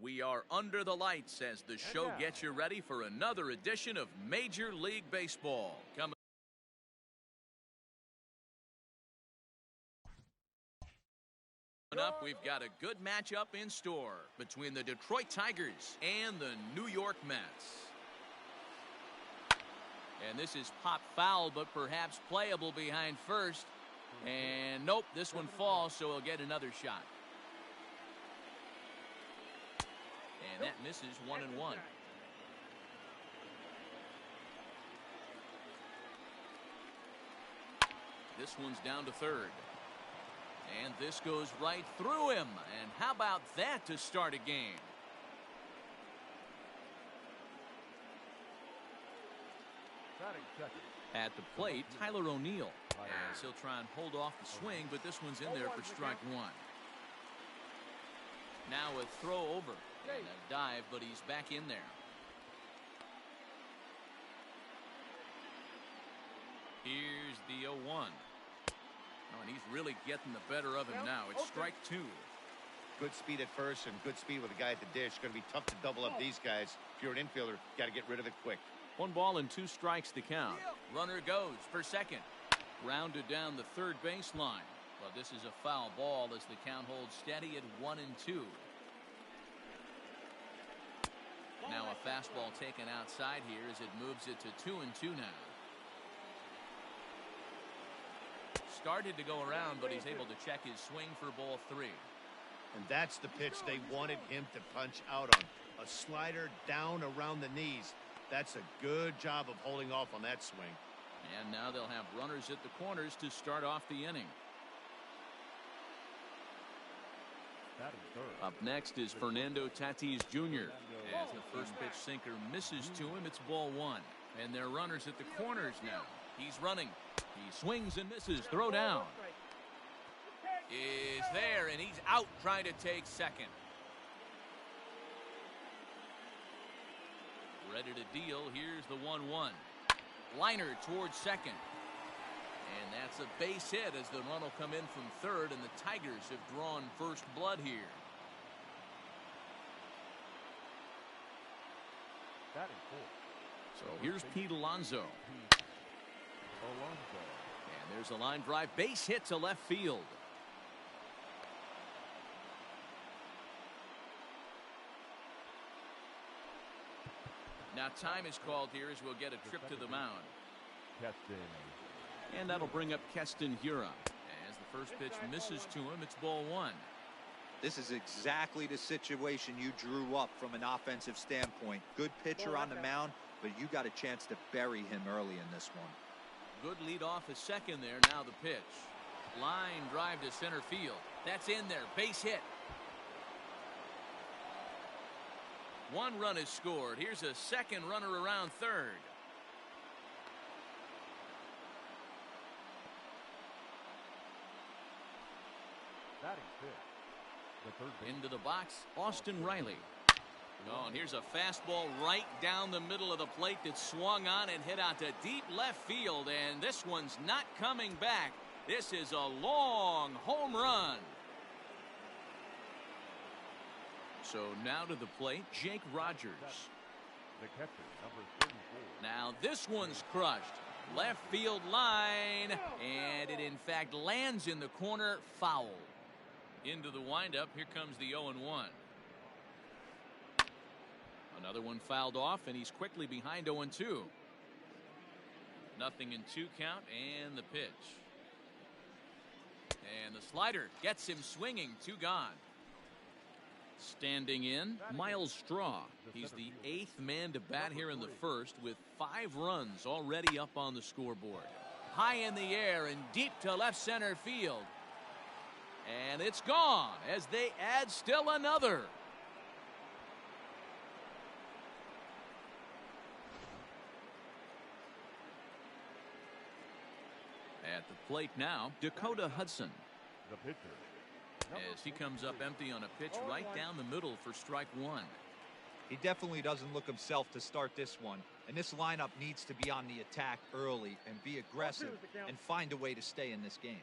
We are under the lights as the show gets you ready for another edition of Major League Baseball. Coming up, we've got a good matchup in store between the Detroit Tigers and the New York Mets. And this is pop foul, but perhaps playable behind first. And nope, this one falls, so he'll get another shot. And that misses 1-1. This one's down to third. And this goes right through him. And how about that to start a game? At the plate, Tyler O'Neill. As he'll try and hold off the swing, but this one's in there for strike one. Now a throw over and a dive, but he's back in there. Here's the 0-1. Oh, and he's really getting the better of him now. It's strike two. Good speed at first and good speed with a guy at the dish. Going to be tough to double up these guys. If you're an infielder, got to get rid of it quick. 1 ball and 2 strikes to count. Runner goes for second. Rounded down the third baseline. Well, this is a foul ball as the count holds steady at 1-2. Now a fastball taken outside here as it moves it to 2-2 now. Started to go around, but he's able to check his swing for ball 3. And that's the pitch they wanted him to punch out on. A slider down around the knees. That's a good job of holding off on that swing. And now they'll have runners at the corners to start off the inning. Up next is Fernando Tatis Jr. As the first pitch sinker misses to him, it's ball 1. And they're runners at the corners now. He's running. He swings and misses. Throw down. Is there, and he's out trying to take second. Ready to deal. Here's the 1-1. Liner towards second. And that's a base hit as the run will come in from third, and the Tigers have drawn first blood here. So here's Pete Alonso. And there's a line drive base hit to left field. Now time is called here as we'll get a trip to the mound. And that'll bring up Keston Hiura. As the first pitch misses to him, it's ball 1. This is exactly the situation you drew up from an offensive standpoint. Good pitcher on the mound, but you got a chance to bury him early in this one. Good lead off at second there. Now the pitch. Line drive to center field. That's in there. Base hit. 1 run is scored. Here's a second runner around third. Into the box, Austin Riley. Oh, and here's a fastball right down the middle of the plate that swung on and hit out to deep left field, and this one's not coming back. This is a long home run. So now to the plate, Jake Rogers. The catcher, number 34. Now this one's crushed. Left field line, and it in fact lands in the corner, foul. Into the windup, here comes the 0-1. Another one fouled off, and he's quickly behind 0-2. Nothing in 2 count, and the pitch. And the slider gets him swinging, 2 gone. Standing in, Miles Straw. He's the 8th man to bat here in the first with 5 runs already up on the scoreboard. High in the air and deep to left center field. And it's gone as they add still another. At the plate now, Dakota Hudson. The pitcher. As he comes up empty on a pitch right down the middle for strike 1. He definitely doesn't look himself to start this one. And this lineup needs to be on the attack early and be aggressive and find a way to stay in this game.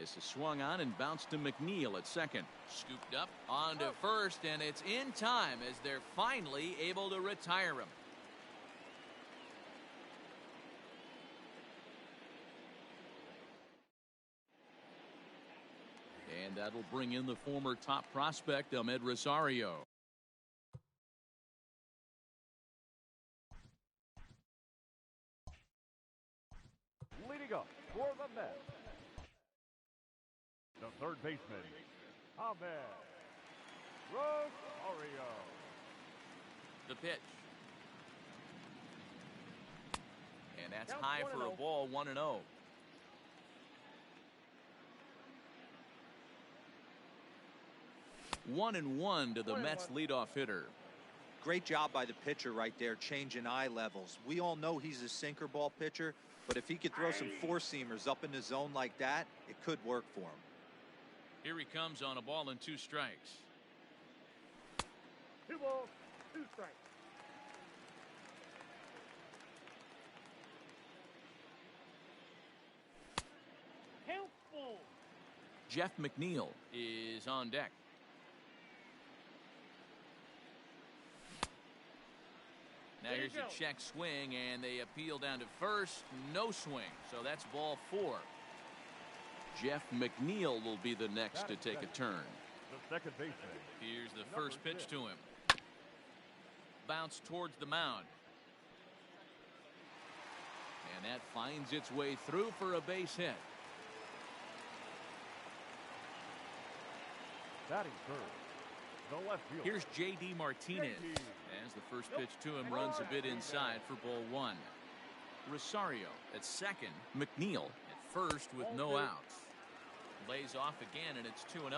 This is swung on and bounced to McNeil at second. Scooped up onto first, and it's in time as they're finally able to retire him. And that'll bring in the former top prospect, Ahmed Rosario. Leading up for the Mets, the third baseman, Ahmed Rosario. The pitch. And that's high for a ball, 1-0. One and one to the Mets leadoff hitter. Great job by the pitcher right there, changing eye levels. We all know he's a sinker ball pitcher, but if he could throw some four-seamers up in the zone like that, it could work for him. Here he comes on a ball and 2 strikes. 2 balls, 2 strikes. Helpful. Jeff McNeil is on deck. Now here's a check swing, and they appeal down to first. No swing, so that's ball 4. Jeff McNeil will be the next to take a turn. The second baseman. Here's the first pitch to him. Bounce towards the mound. And that finds its way through for a base hit. Batting third, the left fielder. Here's J.D. Martinez. As the first pitch to him runs a bit inside for ball 1. Rosario at second. McNeil at first with no outs. Lays off again, and it's 2-0.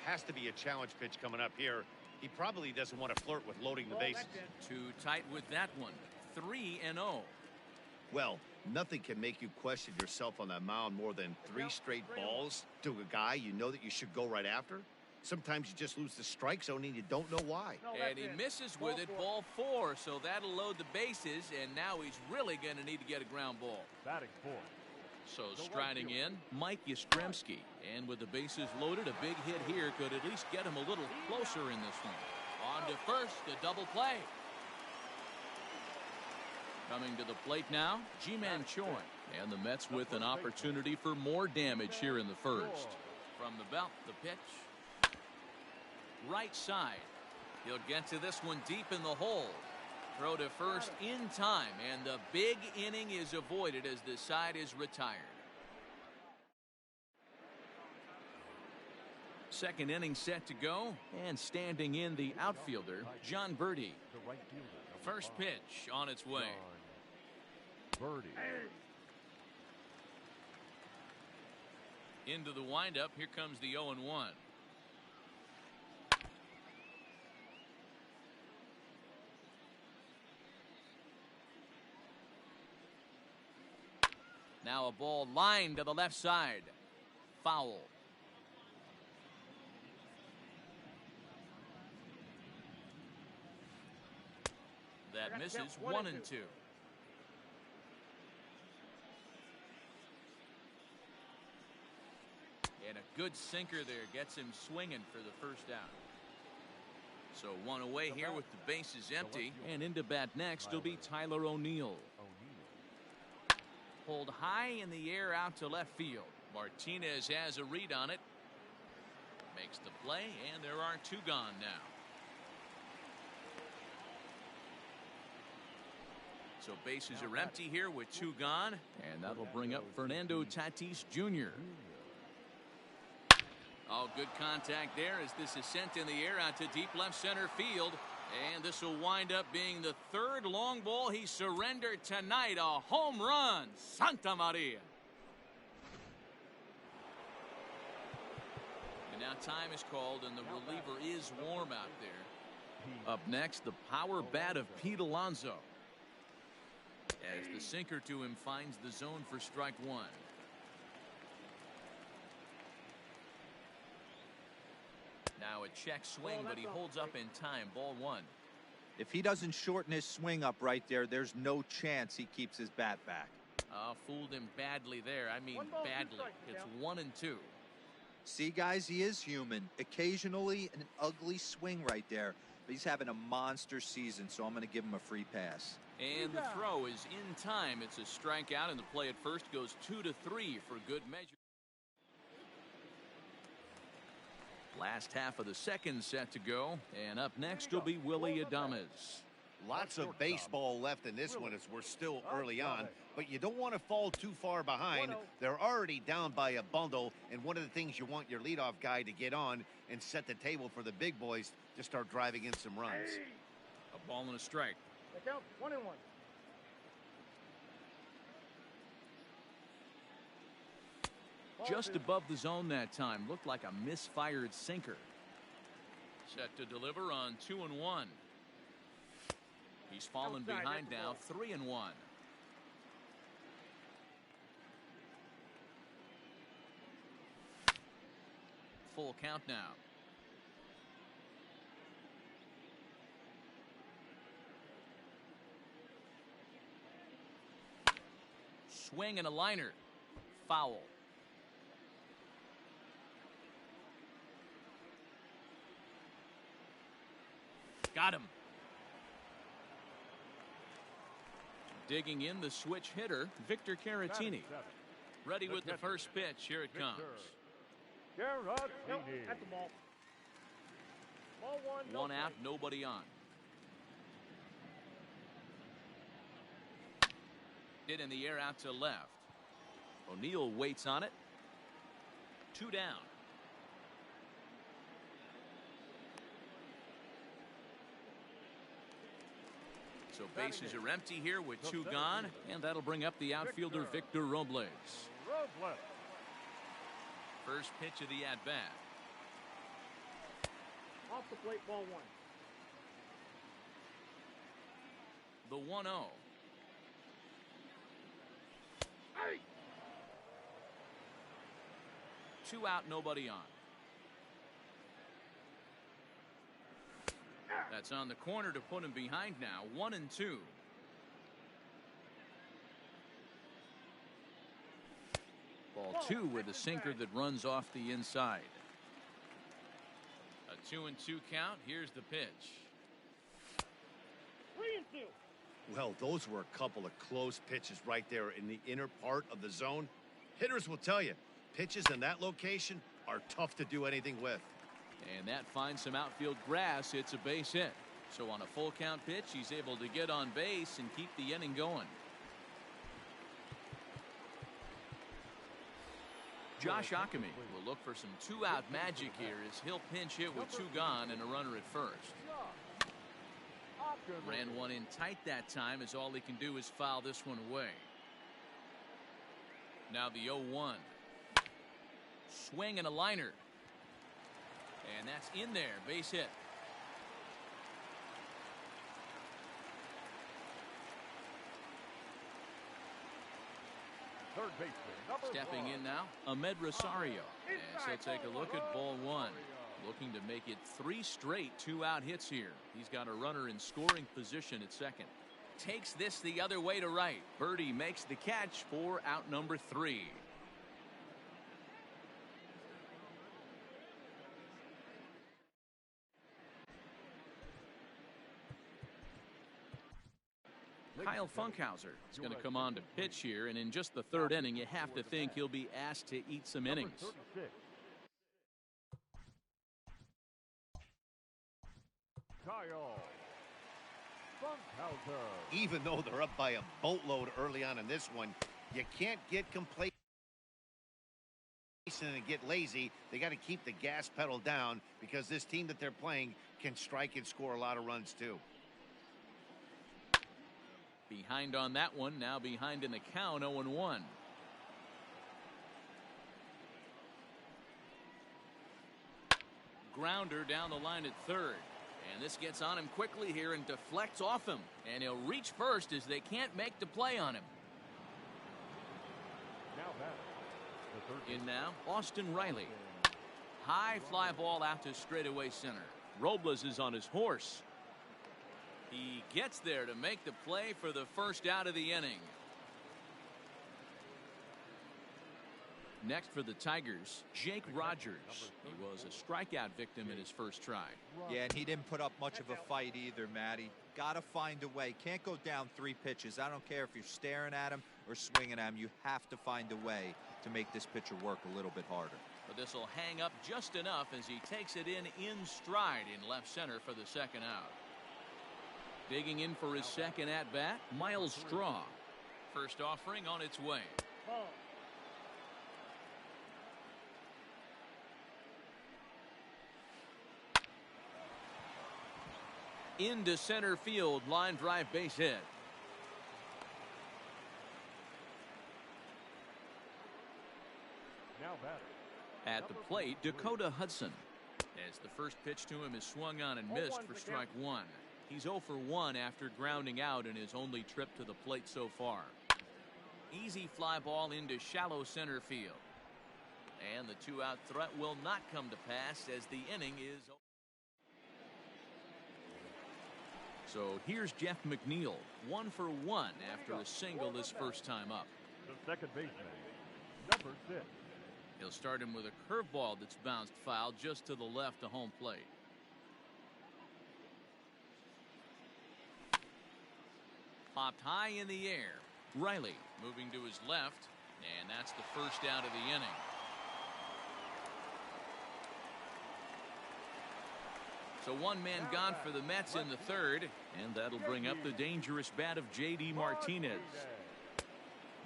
Has to be a challenge pitch coming up here. He probably doesn't want to flirt with loading the bases. Too tight with that one. 3-0. Well, nothing can make you question yourself on that mound more than 3 straight balls to a guy you know that you should go right after. Sometimes you just lose the strike zone and you don't know why. And he misses with it, ball 4, so that'll load the bases, and now he's really going to need to get a ground ball. Batting fourth. So striding in, Mike Yastrzemski, and with the bases loaded, a big hit here could at least get him a little closer in this one. On to first, a double play. Coming to the plate now, Ji-Man Choi, and the Mets with an opportunity for more damage here in the first. From the belt, the pitch. Right side. He'll get to this one deep in the hole. Throw to first in time, and the big inning is avoided as the side is retired. Second inning set to go, and standing in the outfielder, John Birdie. First pitch on its way. Birdie. Into the windup, here comes the 0-1. Now a ball lined to the left side. Foul. That misses. 1-2. And a good sinker there gets him swinging for the first out. So one away here with the bases empty. And into bat next will be Tyler O'Neill. Pulled high in the air out to left field. Martinez has a read on it. Makes the play, and there are 2 gone now. So bases are empty here with 2 gone, and that'll bring up Fernando Tatis Jr. Oh, good contact there as this is sent in the air out to deep left center field. And this will wind up being the 3rd long ball he surrendered tonight. A home run. Santa Maria. And now time is called, and the reliever is warm out there. Up next, the power bat of Pete Alonso. As the sinker to him finds the zone for strike 1. Now a check swing, but he holds up in time. Ball 1. If he doesn't shorten his swing up right there, there's no chance he keeps his bat back. Fooled him badly there. I mean badly. It's 1-2. See, guys, he is human. Occasionally an ugly swing right there, but he's having a monster season, so I'm going to give him a free pass. And the throw is in time. It's a strikeout, and the play at first goes 2-3 for good measure. Last half of the second set to go, and up next will be Willie Adames. Lots of baseball left in this one as we're still early on, but you don't want to fall too far behind. They're already down by a bundle, and one of the things you want your leadoff guy to get on and set the table for the big boys to start driving in some runs. A ball and a strike. Look out, 1-1. Just above the zone that time. Looked like a misfired sinker. Set to deliver on 2-1. He's fallen behind now, 3-1. Full count now. Swing and a liner. Foul. Got him. Digging in the switch hitter, Victor Caratini. Ready with the first pitch. Here it comes. Caratini. At the ball. Ball one out, nobody on. Hit in the air out to left. O'Neill waits on it. 2 down. So bases are empty here with 2 gone, and that'll bring up the outfielder Victor Robles. First pitch of the at-bat. Off the plate, ball 1. The 1-0. Hey! 2 out, nobody on. That's on the corner to put him behind now. 1-2. Ball 2 with a sinker that runs off the inside. A 2-2 count. Here's the pitch. 3-2. Well, those were a couple of close pitches right there in the inner part of the zone. Hitters will tell you, pitches in that location are tough to do anything with. And that finds some outfield grass. It's a base hit. So on a full count pitch, he's able to get on base and keep the inning going. Josh Ockamy will look for some 2-out magic here as he'll pinch hit with 2 gone and a runner at first. Ran one in tight that time, as all he can do is foul this one away. Now the 0-1. Swing and a liner. And that's in there. Base hit. Third baseman, number Stepping 1. in now, Ahmed Rosario. As he'll take a look at ball 1. Looking to make it 3 straight 2-out hits here. He's got a runner in scoring position at second. Takes this the other way to right. Birdie makes the catch for out number 3. Kyle Funkhauser is going to come on to pitch here, and in just the 3rd inning, you have to think he'll be asked to eat some innings. Kyle Funkhauser. Even though they're up by a boatload early on in this one, you can't get complacent and get lazy. They got to keep the gas pedal down because this team that they're playing can strike and score a lot of runs too. Behind on that one, now behind in the count, 0-1. Grounder down the line at third. And this gets on him quickly here and deflects off him. And he'll reach first as they can't make the play on him. In now, Austin Riley. High fly ball out to straightaway center. Robles is on his horse. He gets there to make the play for the first out of the inning. Next for the Tigers, Jake Rogers. He was a strikeout victim in his first try. Yeah, and he didn't put up much of a fight either, Matty. Got to find a way. Can't go down 3 pitches. I don't care if you're staring at him or swinging at him. You have to find a way to make this pitcher work a little bit harder. But this will hang up just enough as he takes it in stride in left center for the second out. Digging in for his second at-bat, Miles Straw. First offering on its way. Into center field, line drive, base hit. Now batter. At the plate, Dakota Hudson. As the first pitch to him is swung on and missed for strike one. He's 0 for 1 after grounding out in his only trip to the plate so far. Easy fly ball into shallow center field. And the 2-out threat will not come to pass as the inning is. So here's Jeff McNeil, 1 for 1 after a single his first time up. The second baseman, number 6. He'll start him with a curveball that's bounced foul just to the left of home plate. Popped high in the air. Riley moving to his left, and that's the first out of the inning. So one man gone for the Mets in the third, and that'll bring up the dangerous bat of J.D. Martinez.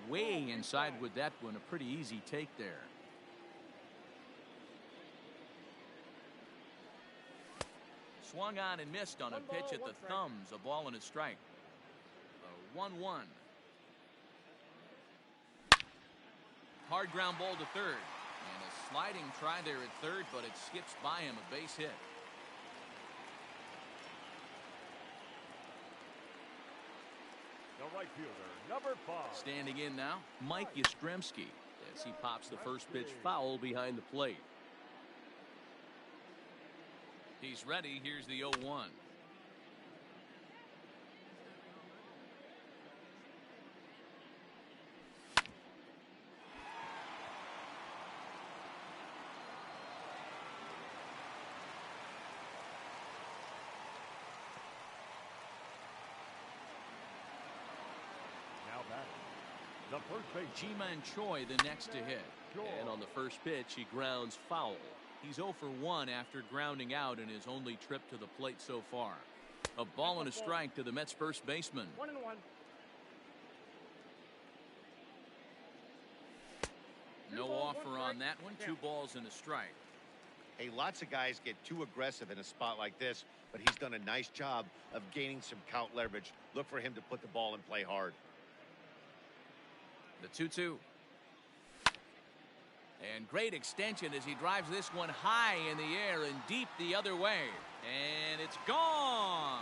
Way inside with that one, a pretty easy take there. Swung on and missed on a pitch at the thumbs, a ball and a strike. 1-1. Hard ground ball to third, and a sliding try there at third, but it skips by him, a base hit. The right fielder, number 5. Standing in now, Mike Yastrzemski, as he pops the first pitch foul behind the plate. He's ready. Here's the 0-1. The first base. Ji-Man Choi the next to hit. And on the first pitch, he grounds foul. He's 0 for 1 after grounding out in his only trip to the plate so far. A ball and a strike to the Mets first baseman. 1-1. No offer on that one. 2 balls and a strike. Hey, lots of guys get too aggressive in a spot like this, but he's done a nice job of gaining some count leverage. Look for him to put the ball in play hard. The 2-2. And great extension as he drives this one high in the air and deep the other way. And it's gone.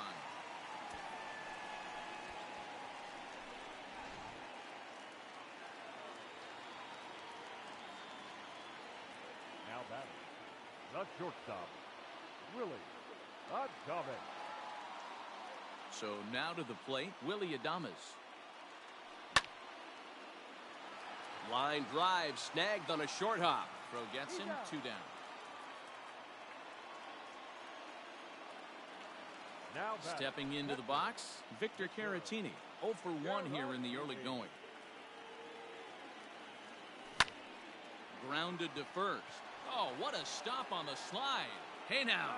Now batting. The shortstop, Willie Adames. So now to the plate, Willie Adames. Line drive snagged on a short hop. Throw gets him, 2 down. Now stepping into the box, Victor Caratini, 0 for 1 here in the early going. Grounded to first. Oh, what a stop on the slide. Hey now.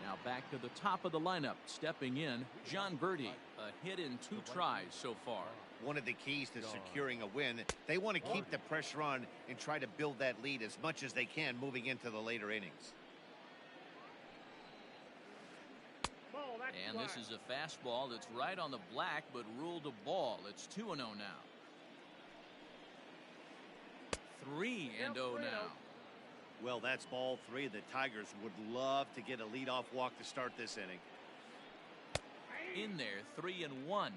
Now back to the top of the lineup. Stepping in, John Birdie. A hit in 2 tries so far. One of the keys to securing a win, they want to keep the pressure on and try to build that lead as much as they can moving into the later innings. And this is a fastball that's right on the black, but ruled a ball. It's 2-0 now. 3-0 now. Well, that's ball 3. The Tigers would love to get a leadoff walk to start this inning. In there, 3-1.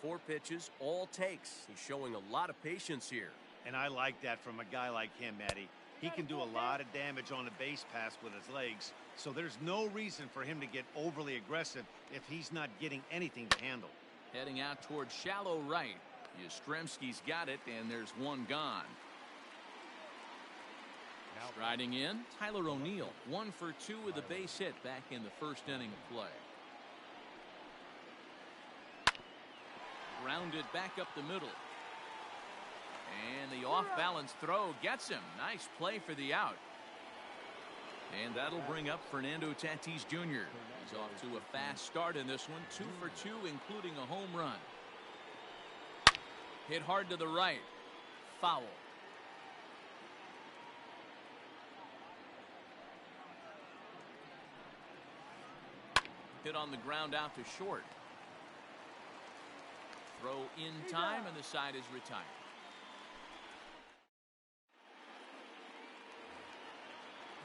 4 pitches, all takes. He's showing a lot of patience here. And I like that from a guy like him, Matty. He can do a lot of damage on a base pass with his legs, so there's no reason for him to get overly aggressive if he's not getting anything to handle. Heading out towards shallow right. Yastrzemski's got it, and there's one gone. Striding in, Tyler O'Neill, 1 for 2 with a base hit back in the first inning of play. Grounded back up the middle. And the off-balance throw gets him. Nice play for the out. And that'll bring up Fernando Tatis Jr. He's off to a fast start in this one. 2 for 2, including a home run. Hit hard to the right. Foul. Hit on the ground out to short. Throw in time, and the side is retired.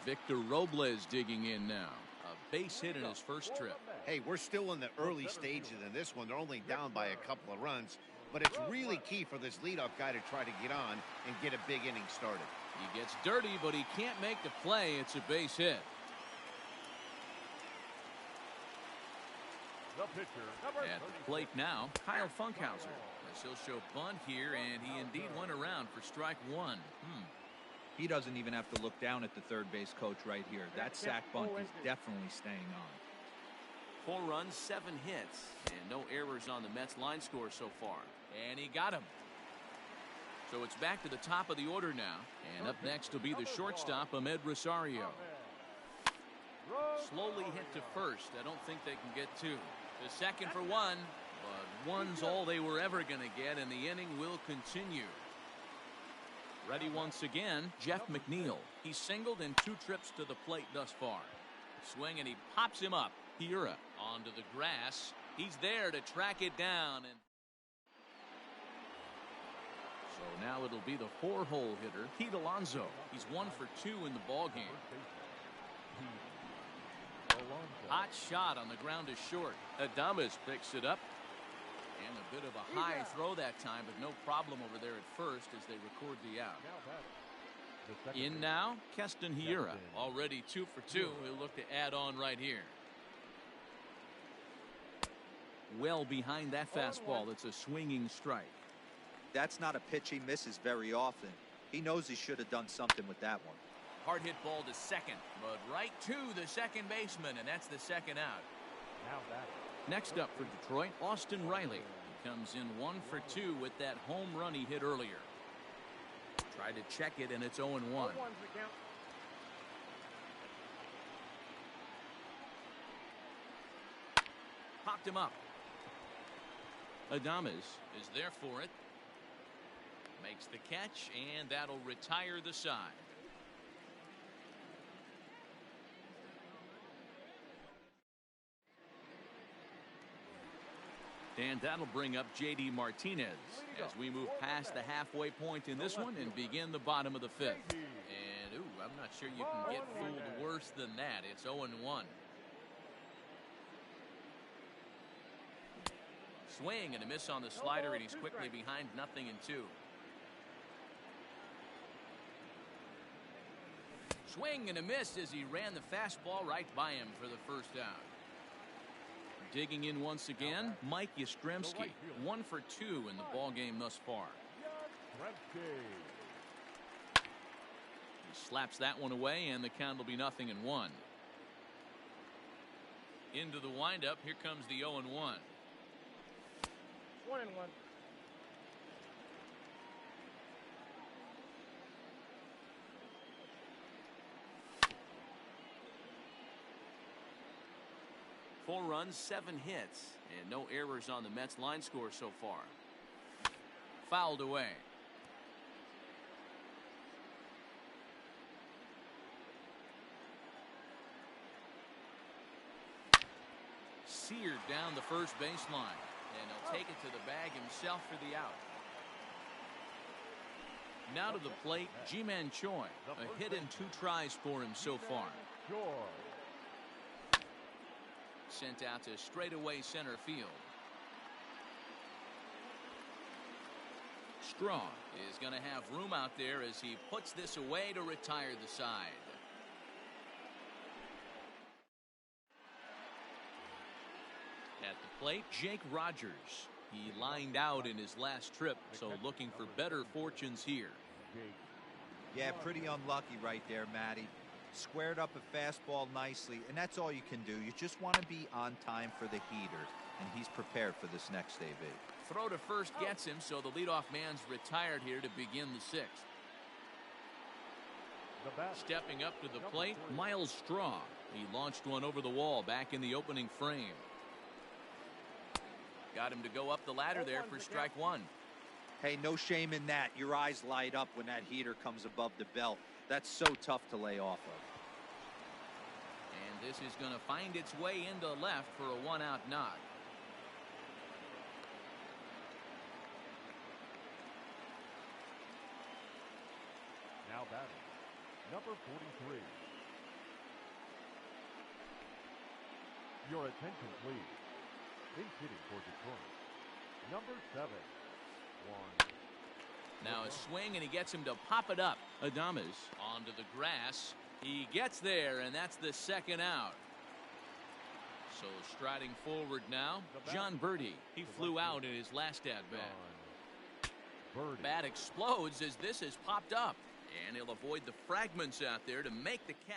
Victor Robles digging in now. A base hit in his first trip. Hey, we're still in the early stages in this one. They're only down by a couple of runs, but it's really key for this leadoff guy to try to get on and get a big inning started. He gets dirty, but he can't make the play. It's a base hit. At the plate now, Kyle Funkhauser. As he'll show bunt here, and he indeed went around for strike 1. He doesn't even have to look down at the third base coach right here. That sac bunt is definitely staying on. 4 runs, 7 hits, and no errors on the Mets line score so far. And he got him. So it's back to the top of the order now. And up next will be the shortstop, Ahmed Rosario. Slowly hit to first. I don't think they can get 2. The second for 1, but 1's all they were ever going to get, and the inning will continue. Ready once again, Jeff McNeil. He's singled in 2 trips to the plate thus far. Swing, and he pops him up. Hiura onto the grass. He's there to track it down. And so now it'll be the 4-hole hitter, Pete Alonso. He's 1 for 2 in the ballgame. Hot shot on the ground is short. Adames picks it up. And a bit of a high throw that time, but no problem over there at first as they record the out. In now, Keston Hiura. Already 2 for 2. He'll look to add on right here. Well behind that fastball. It's a swinging strike. That's not a pitch he misses very often. He knows he should have done something with that one. Hard hit ball to second, but right to the second baseman, and that's the second out. Next up for Detroit, Austin Riley. He comes in 1 for 2 with that home run he hit earlier. Tried to check it, and it's 0-1. Popped him up. Adames is there for it. Makes the catch, and that'll retire the side. And that'll bring up J.D. Martinez as we move past the halfway point in this one and begin the bottom of the 5th. And, ooh, I'm not sure you can get fooled worse than that. It's 0-1. Swing and a miss on the slider, and he's quickly behind 0-2. Swing and a miss as he ran the fastball right by him for the first out. Digging in once again, Mike Yastrzemski. 1 for 2 in the ballgame thus far. He slaps that one away, and the count will be 0-1. Into the windup, here comes the 0-1. 1-1. Four runs, 7 hits, and no errors on the Mets line score so far. Fouled away. Seared down the first baseline, and he'll take it to the bag himself for the out. Now to the plate, Ji-Man Choi. A hit and 2 tries for him so far. Sent out to straightaway center field. Straw is going to have room out there as he puts this away to retire the side. At the plate, Jake Rogers. He lined out in his last trip, so looking for better fortunes here. Yeah, pretty unlucky right there, Matty. Squared up a fastball nicely, and that's all you can do. You just want to be on time for the heater, and he's prepared for this next AB. Throw to first gets him, so the leadoff man's retired here to begin the sixth. Stepping up to the plate, Miles Straw. He launched one over the wall back in the opening frame. Got him to go up the ladder there for strike one. Hey, no shame in that. Your eyes light up when that heater comes above the belt. That's so tough to lay off of. And this is going to find its way into left for a one-out knock. Now batting, number 43. Your attention, please. In hitting for Detroit, number 7. Now a swing, and he gets him to pop it up. Adames onto the grass. He gets there, and that's the second out. So striding forward now, John Birdie. He flew out in his last at-bat. Bat explodes as this has popped up, and he'll avoid the fragments out there to make the catch.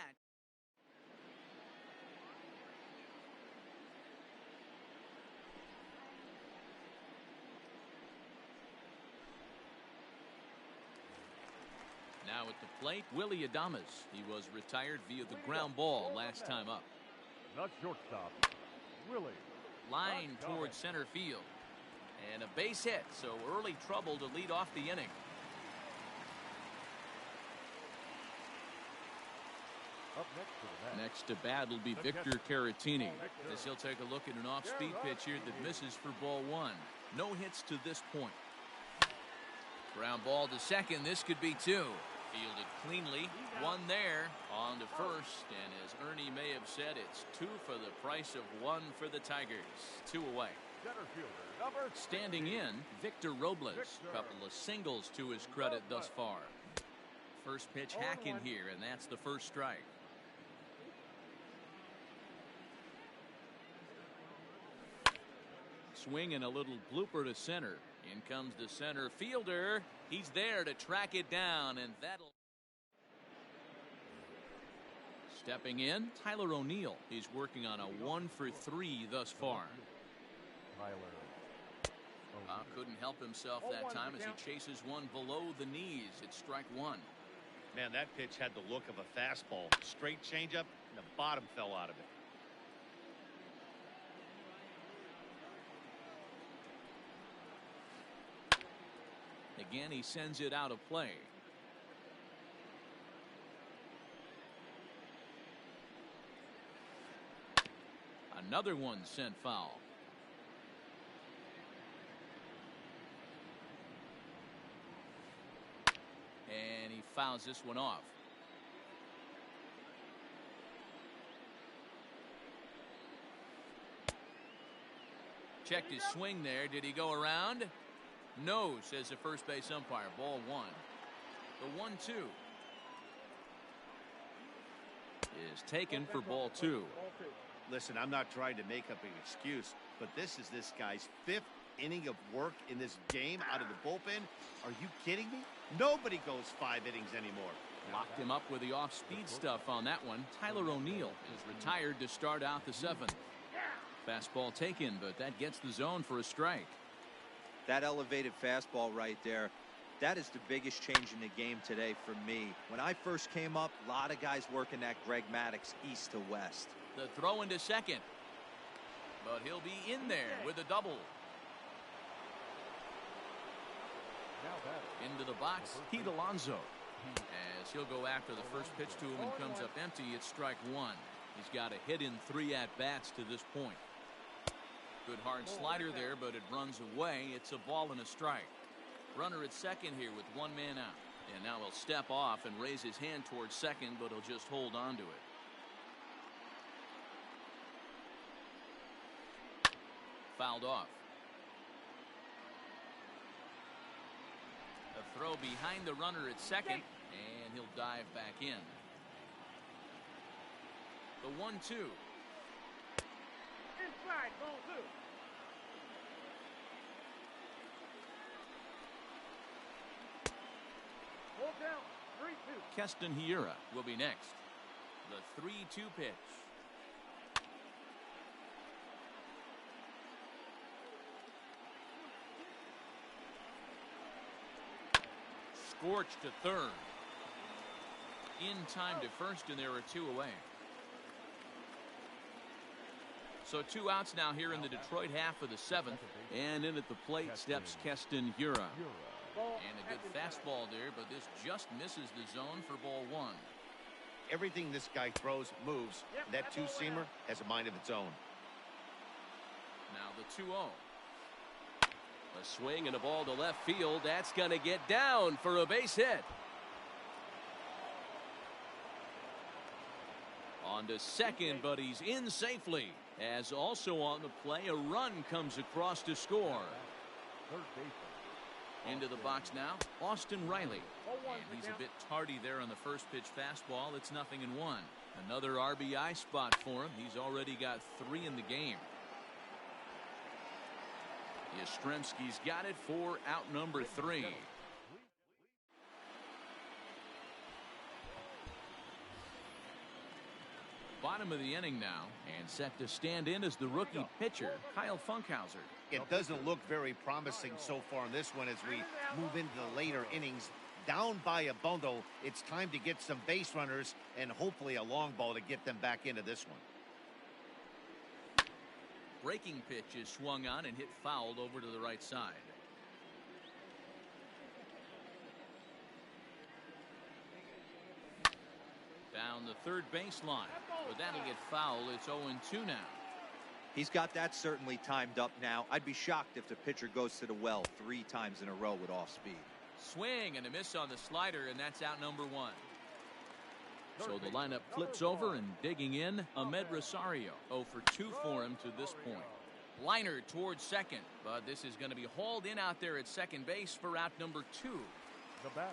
Now at the plate, Willie Adames. He was retired via the ground ball last time up. Not shortstop, Willie. Line towards center field. And a base hit, so early trouble to lead off the inning. Up next to bat will be Victor Caratini. As he'll take a look at an off-speed pitch here that misses for ball one. No hits to this point. Ground ball to second. This could be two. Fielded cleanly. One there on to first. And as Ernie may have said, it's two for the price of one for the Tigers. Two away. Standing in, Victor Robles. Couple of singles to his credit thus far. First pitch hack in here, and that's the first strike. Swing and a little blooper to center. In comes the center fielder. He's there to track it down, and that'll... Stepping in, Tyler O'Neill. He's working on a 1-for-3 thus far. Couldn't help himself that time as he chases one below the knees. It's strike one. Man, that pitch had the look of a fastball. Straight changeup, and the bottom fell out of it. Again, he sends it out of play. Another one sent foul. And he fouls this one off. Checked his swing there. Did he go around? No, says the first base umpire. Ball one. The 1-2 is taken for ball two. Listen, I'm not trying to make up an excuse, but this is this guy's 5th inning of work in this game out of the bullpen. Are you kidding me? Nobody goes 5 innings anymore. Locked him up with the off-speed stuff on that one. Tyler O'Neill is retired to start out the 7th. Fastball taken, but that gets the zone for a strike. That elevated fastball right there, that is the biggest change in the game today for me. When I first came up, a lot of guys working that Greg Maddux east to west. The throw into second. But he'll be in there with a double. Into the box, Pete Alonso. As he'll go after the first pitch to him and comes up empty, it's strike one. He's got a hit in 3 at-bats to this point. Good hard slider there, but it runs away. It's a ball and a strike. Runner at second here with one man out. And now he'll step off and raise his hand towards second, but he'll just hold on to it. Fouled off. Throw behind the runner at second, and he'll dive back in. The 1-2. Inside, ball 2. Hold down, 3-2. Keston Hiura will be next. The 3-2 pitch. Scorched to third. In time to first, and there are 2 away. So 2 outs now here in the Detroit half of the 7th. And in at the plate steps Keston Hiura. And a good fastball there, but this just misses the zone for ball 1. Everything this guy throws moves. That two-seamer has a mind of its own. Now the 2-0. A swing and a ball to left field. That's going to get down for a base hit. On to second, but he's in safely. As also on the play, a run comes across to score. Into the box now, Austin Riley. And he's a bit tardy there on the first pitch fastball. It's 0-1. Another RBI spot for him. He's already got 3 in the game. Yastrzemski's got it for out number 3. Bottom of the inning now, and set to stand in as the rookie pitcher, Kyle Funkhauser. It doesn't look very promising so far in this one as we move into the later innings. Down by a bundle, it's time to get some base runners and hopefully a long ball to get them back into this one. Breaking pitch is swung on and hit fouled over to the right side. Down the third baseline, but that'll get foul. It's 0-2 now. He's got that certainly timed up now. I'd be shocked if the pitcher goes to the well 3 times in a row with off speed. Swing and a miss on the slider, and that's out number 1. So the lineup flips over, and digging in, Ahmed Rosario. 0 for 2 for him to this point. Liner towards second, but this is going to be hauled in out there at second base for out number 2. The batter.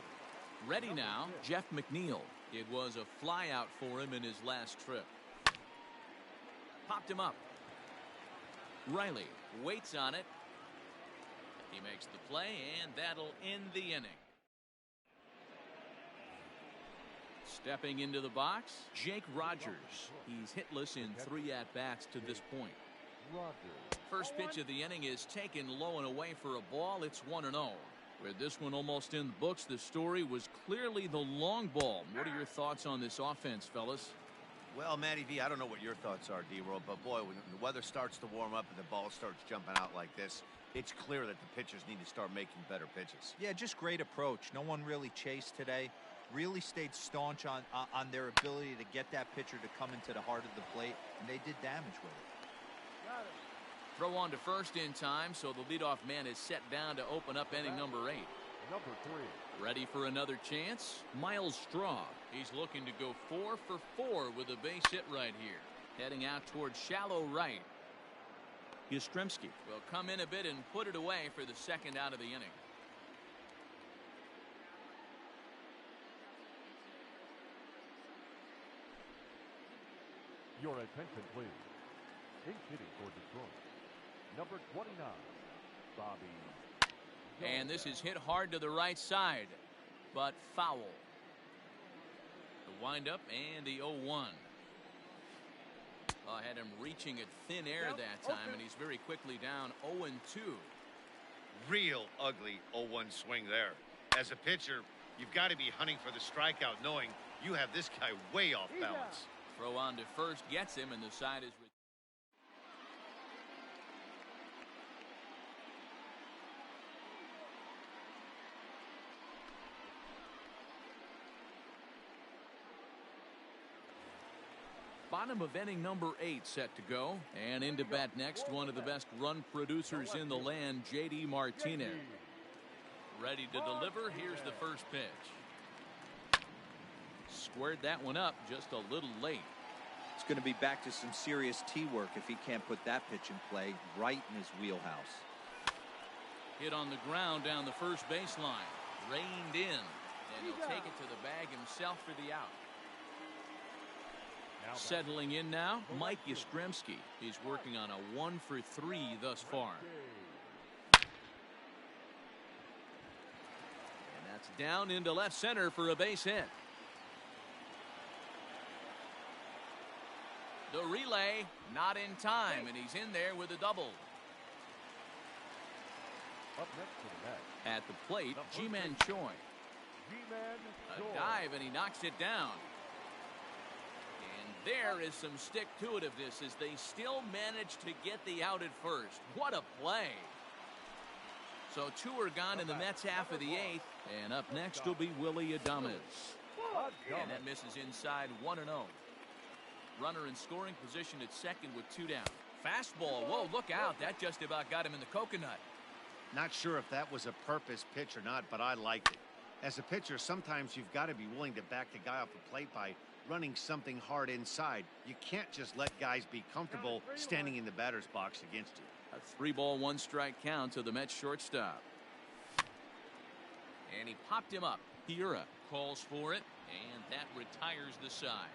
Ready now, Jeff McNeil. It was a fly out for him in his last trip. Popped him up. Riley waits on it. He makes the play, and that'll end the inning. Stepping into the box, Jake Rogers. He's hitless in 3 at-bats to this point. First pitch of the inning is taken low and away for a ball. It's 1-0. With this one almost in the books, the story was clearly the long ball. What are your thoughts on this offense, fellas? Well, Matty V, I don't know what your thoughts are, D-Roll, but boy, when the weather starts to warm up and the ball starts jumping out like this, it's clear that the pitchers need to start making better pitches. Yeah, just great approach. No one really chased today. Really stayed staunch on their ability to get that pitcher to come into the heart of the plate, and they did damage with it. Throw on to first in time, so the leadoff man is set down to open up inning number 8. Number 3. Ready for another chance? Miles Straw. He's looking to go 4 for 4 with a base hit right here. Heading out towards shallow right. Yastrzemski will come in a bit and put it away for the second out of the inning. Your attention, please. In hitting for Detroit, number 29, Bobby. And this is hit hard to the right side, but foul. The windup and the 0-1. Had him reaching at thin air that time, and he's very quickly down 0-2. Real ugly 0-1 swing there. As a pitcher, you've got to be hunting for the strikeout, knowing you have this guy way off balance. Throw on to first gets him, and the side is... Bottom of inning number 8 set to go, and into bat next, one of the best run producers in the land, J.D. Martinez. Ready to deliver. Here's the first pitch. Squared that one up just a little late. It's going to be back to some serious tee work if he can't put that pitch in play right in his wheelhouse. Hit on the ground down the first baseline. Reined in, and he'll take it to the bag himself for the out. Settling in now, Mike Yastrzemski. He's working on a 1 for 3 thus far. And that's down into left center for a base hit. The relay, not in time, and he's in there with a double. Up next to the bat. At the plate, Ji-Man Choi. A dive, and he knocks it down. And there is some stick-to-itiveness as they still manage to get the out at first. What a play. So 2 are gone in the Mets half of the 8th, and up next will be Willy Adames. And that misses inside 1-0. Runner in scoring position at second with 2 down. Fastball, whoa, look out. That just about got him in the coconut. Not sure if that was a purpose pitch or not, but I liked it. As a pitcher, sometimes you've got to be willing to back the guy off the plate by running something hard inside. You can't just let guys be comfortable standing in the batter's box against you. A 3-ball, 1-strike count to the Mets shortstop. And he popped him up. Hiura calls for it, and that retires the side.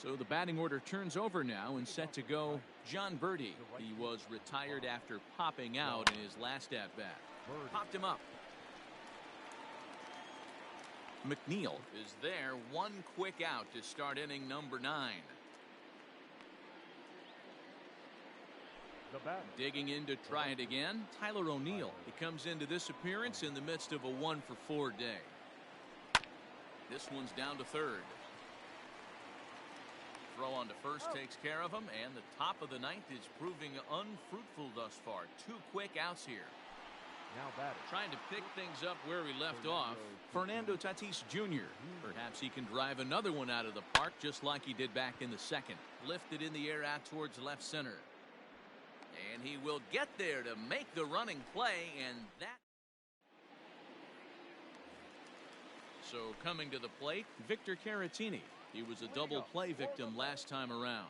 So the batting order turns over now and set to go John Birdie. He was retired after popping out in his last at-bat. Popped him up. McNeil is there. 1 quick out to start inning number 9. Digging in to try it again, Tyler O'Neill. He comes into this appearance in the midst of a 1 for 4 day. This one's down to third. Throw on to first takes care of him, and the top of the 9th is proving unfruitful thus far. 2 quick outs here. Now batting. Trying to pick things up where we left off, Fernando Tatis Jr. Perhaps he can drive another one out of the park just like he did back in the 2nd. Lifted in the air out towards left center. And he will get there to make the running play, and that. So coming to the plate, Victor Caratini. He was a double play victim last time around.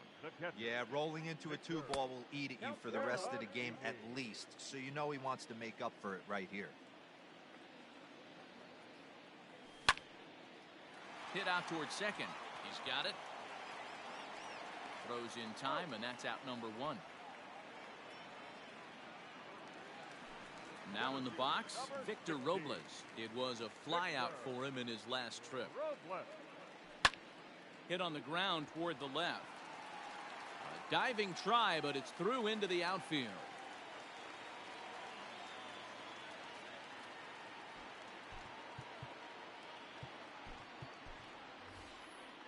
Yeah, rolling into a 2-ball will eat at you for the rest of the game at least. So you know he wants to make up for it right here. Hit out towards second. He's got it. Throws in time, and that's out number 1. Now in the box, Victor Robles. It was a fly out for him in his last trip. Hit on the ground toward the left. A diving try, but it's through into the outfield.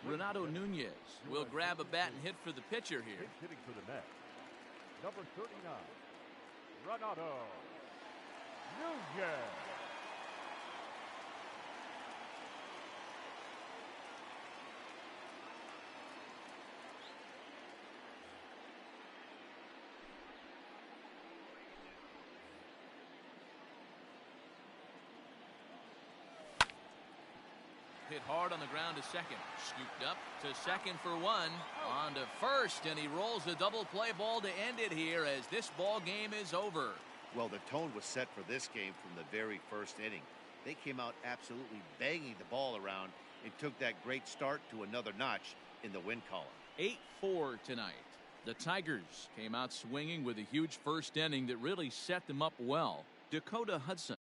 Renato Nunez will grab a bat and hit for the pitcher here. Hitting for the Mets. Number 39, Renato Nunez. Hit hard on the ground to second. Scooped up to second for 1. On to first, and he rolls a double play ball to end it here as this ball game is over. Well, the tone was set for this game from the very first inning. They came out absolutely banging the ball around and took that great start to another notch in the win column. 8-4 tonight. The Tigers came out swinging with a huge first inning that really set them up well. Dakota Hudson